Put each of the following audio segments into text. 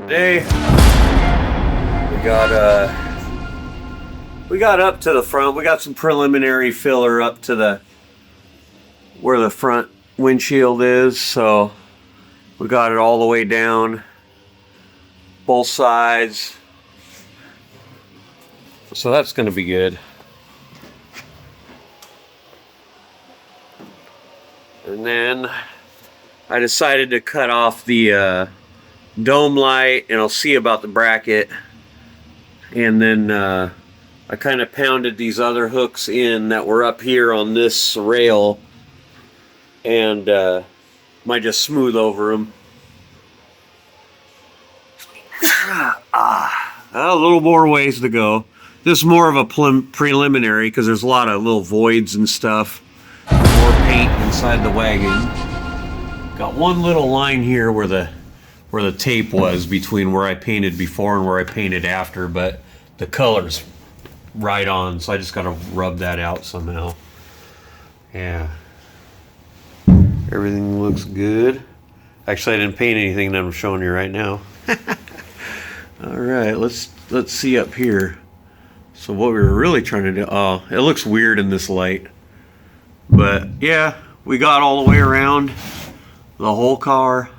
Today we got up to the front. We got some preliminary filler up to the where the front windshield is, so we got it all the way down both sides. So that's going to be good. And then I decided to cut off the dome light, and I'll see about the bracket. And then I kind of pounded these other hooks in that were up here on this rail, and might just smooth over them. A little more ways to go. This is more of a preliminary because there's a lot of little voids and stuff. More paint inside the wagon. Got one little line here where the tape was between where I painted before and where I painted after, but the color's right on, so I just gotta rub that out somehow. Yeah. Everything looks good. Actually, I didn't paint anything that I'm showing you right now. Alright, let's see up here. So what we were really trying to do, oh, it looks weird in this light. But yeah, we got all the way around the whole car.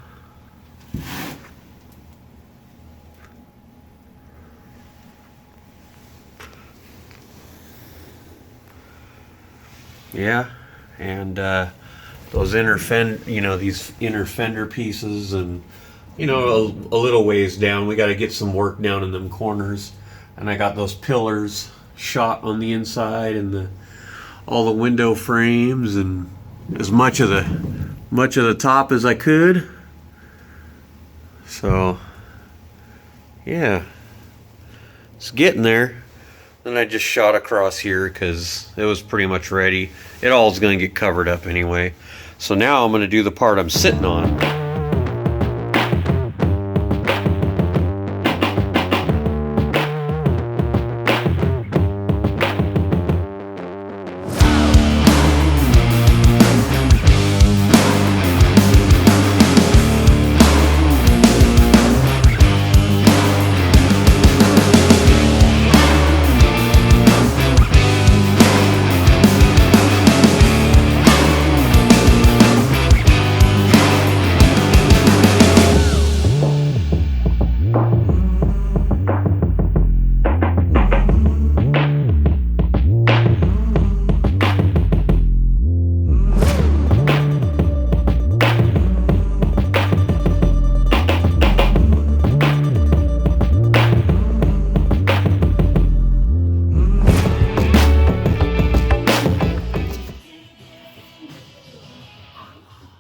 Yeah, and those these inner fender pieces, and a little ways down, we got to get some work down in them corners. And I got those pillars shot on the inside, and all the window frames, and as much of the top as I could. So yeah, it's getting there. Then I just shot across here because it was pretty much ready. It all is going to get covered up anyway. So now I'm going to do the part I'm sitting on.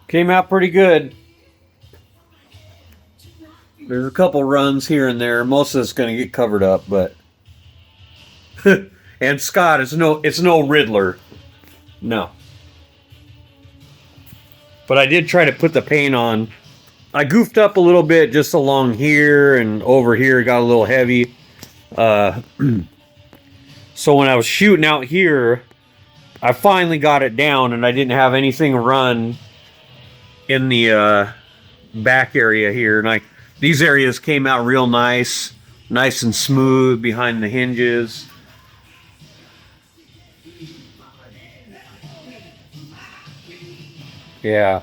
Came out pretty good. There's a couple runs here and there. Most of it's going to get covered up, but and Scott, it's no Riddler. No. But I did try to put the paint on. I goofed up a little bit just along here and over here. It got a little heavy. So when I was shooting out here, I finally got it down, and I didn't have anything run in the back area here, and these areas came out real nice and smooth behind the hinges. Yeah,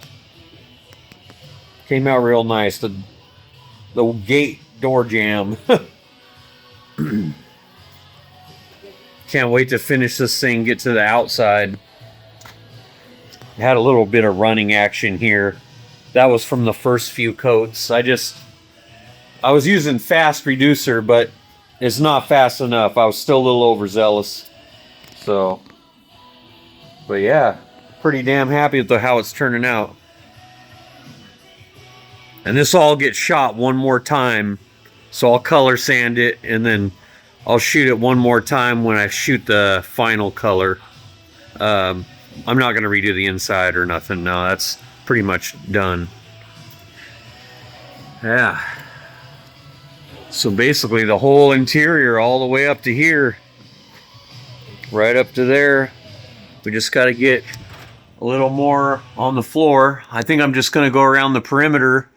came out real nice. The gate door jamb. Can't wait to finish this thing, get to the outside. Had a little bit of running action here. That was from the first few coats. I was using fast reducer, but it's not fast enough. I was still a little overzealous. So, but yeah, pretty damn happy with how it's turning out. And this all gets shot one more time. So I'll color sand it, and then I'll shoot it one more time when I shoot the final color. I'm not going to redo the inside or nothing. No, that's pretty much done. Yeah. So basically the whole interior all the way up to here, right up to there. We just got to get a little more on the floor. I think I'm just going to go around the perimeter,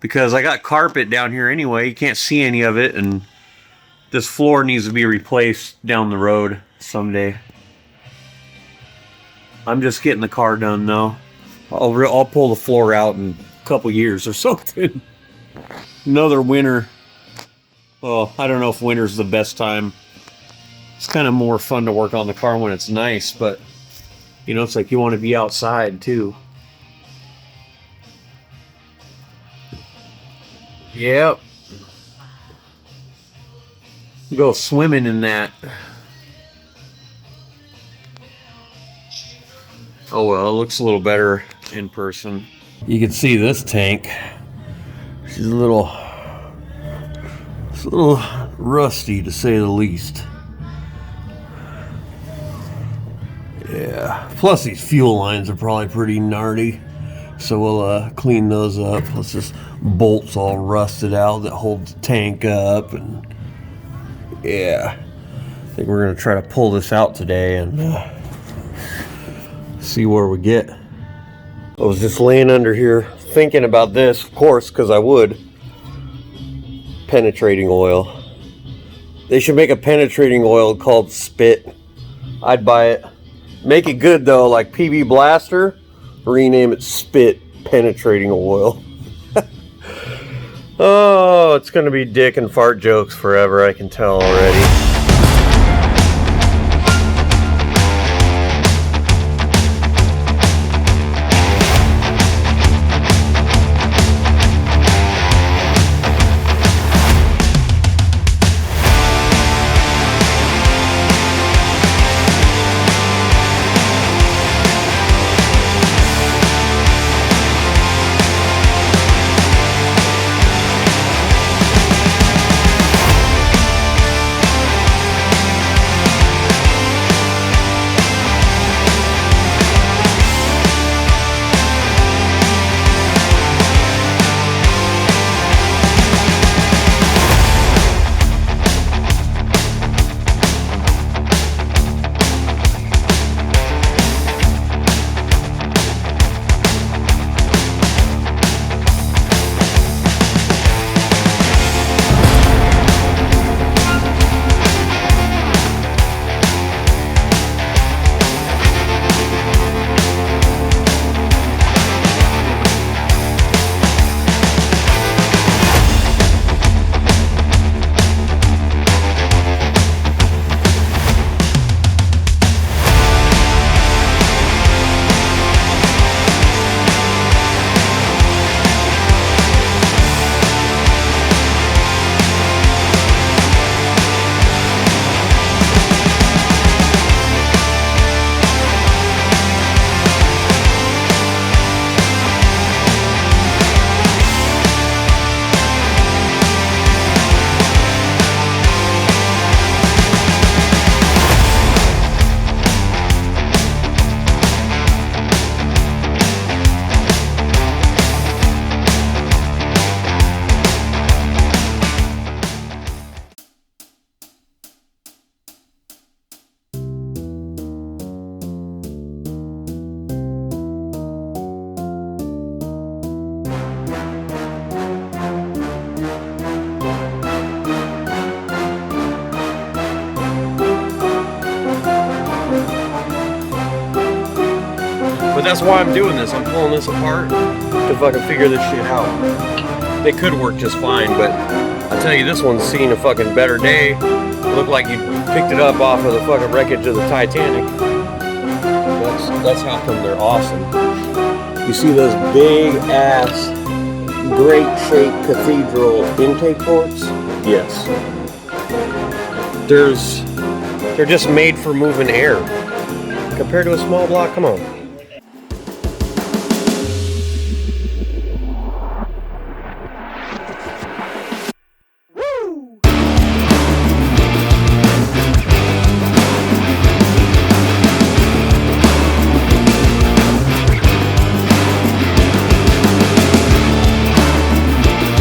because I got carpet down here anyway. You can't see any of it, and this floor needs to be replaced down the road someday. I'm just getting the car done though. I'll pull the floor out in a couple years or something. Another winter. Well, I don't know if winter's the best time. It's kind of more fun to work on the car when it's nice, but you know, it's like you want to be outside too. Yep. Go swimming in that. Oh well, it looks a little better in person. You can see this tank. She's a little rusty to say the least. Yeah. Plus these fuel lines are probably pretty gnarly. So we'll clean those up. Plus this bolt's all rusted out that holds the tank up, and yeah. I think we're gonna try to pull this out today and see where we get. I was just laying under here thinking about this, of course, because I would. Penetrating oil. They should make a penetrating oil called Spit. I'd buy it. Make it good though, like PB Blaster. Rename it Spit Penetrating Oil. Oh, it's gonna be dick and fart jokes forever, I can tell already. But that's why I'm doing this. I'm pulling this apart to fucking figure this shit out. It could work just fine, but I tell you, this one's seen a fucking better day. It looked like you picked it up off of the fucking wreckage of the Titanic. That's how come they're awesome. You see those big ass, great shaped cathedral intake ports? Yes. They're just made for moving air. Compared to a small block, come on.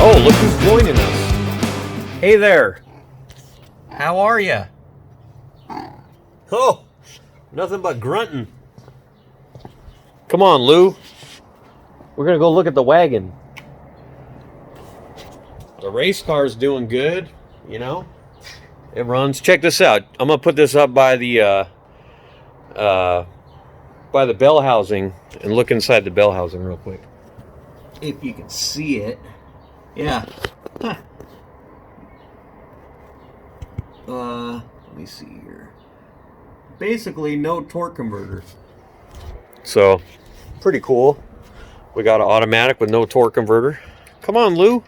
Oh, look who's joining us. Hey there. How are ya? Oh, nothing but grunting. Come on, Lou. We're gonna go look at the wagon. The race car is doing good, you know. It runs. Check this out. I'm gonna put this up by the bell housing and look inside the bell housing real quick. If you can see it. Yeah. Huh. Let me see here. Basically, no torque converter. So, pretty cool. We got an automatic with no torque converter. Come on, Lou.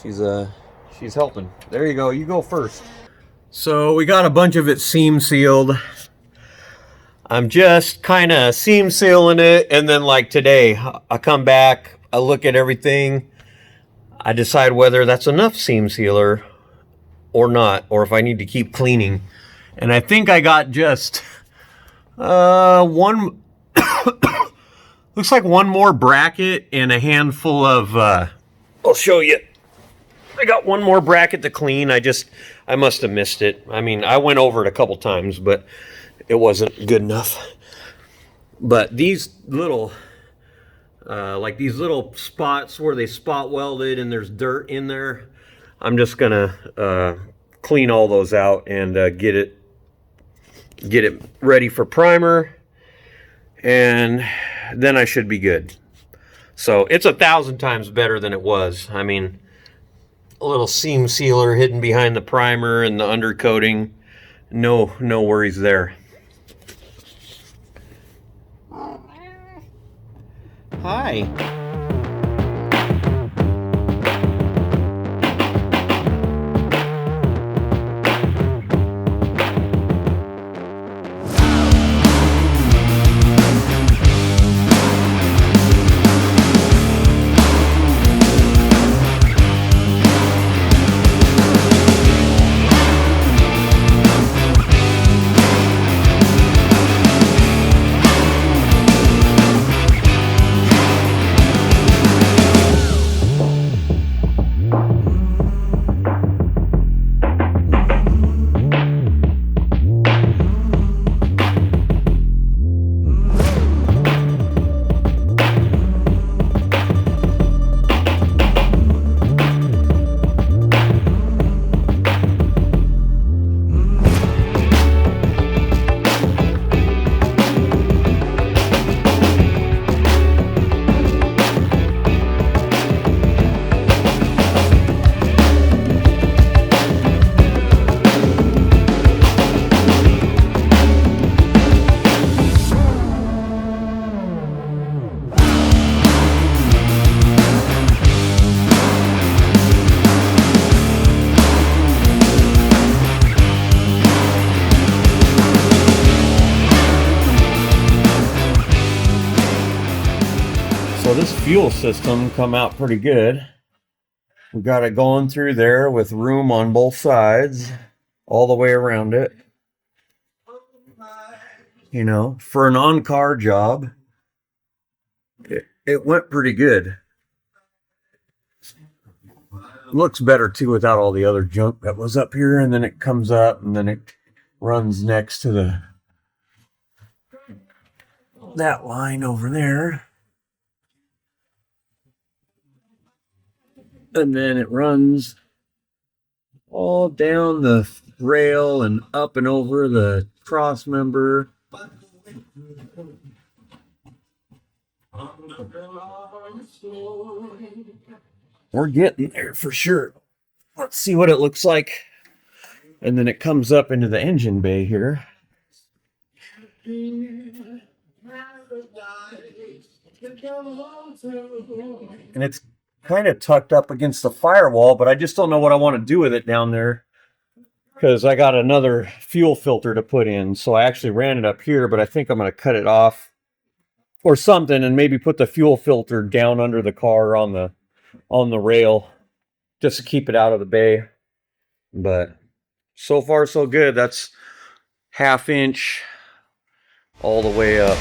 She's helping. There you go. You go first. So we got a bunch of it seam sealed. I'm just kind of seam sealing it, and then like today, I come back, I look at everything, I decide whether that's enough seam sealer or not, or if I need to keep cleaning. And I think I got just one, looks like one more bracket and a handful of, I'll show you. I got one more bracket to clean. I must have missed it. I mean, I went over it a couple times, but it wasn't good enough. But these little, like these little spots where they spot welded and there's dirt in there, I'm just gonna clean all those out and get it ready for primer, and then I should be good. So it's 1,000 times better than it was. I mean, a little seam sealer hidden behind the primer and the undercoating. No worries there. Hi. So this fuel system come out pretty good. We got it going through there with room on both sides, all the way around it. You know, for an on-car job, it went pretty good. Looks better too without all the other junk that was up here, and then it comes up and then it runs next to that line over there. And then it runs all down the rail and up and over the cross member. We're getting there for sure. Let's see what it looks like. And then it comes up into the engine bay here. And it's kind of tucked up against the firewall, but I just don't know what I want to do with it down there, because I got another fuel filter to put in. So I actually ran it up here, but I think I'm going to cut it off or something and maybe put the fuel filter down under the car on the rail just to keep it out of the bay. But so far so good. That's 1/2 inch all the way up.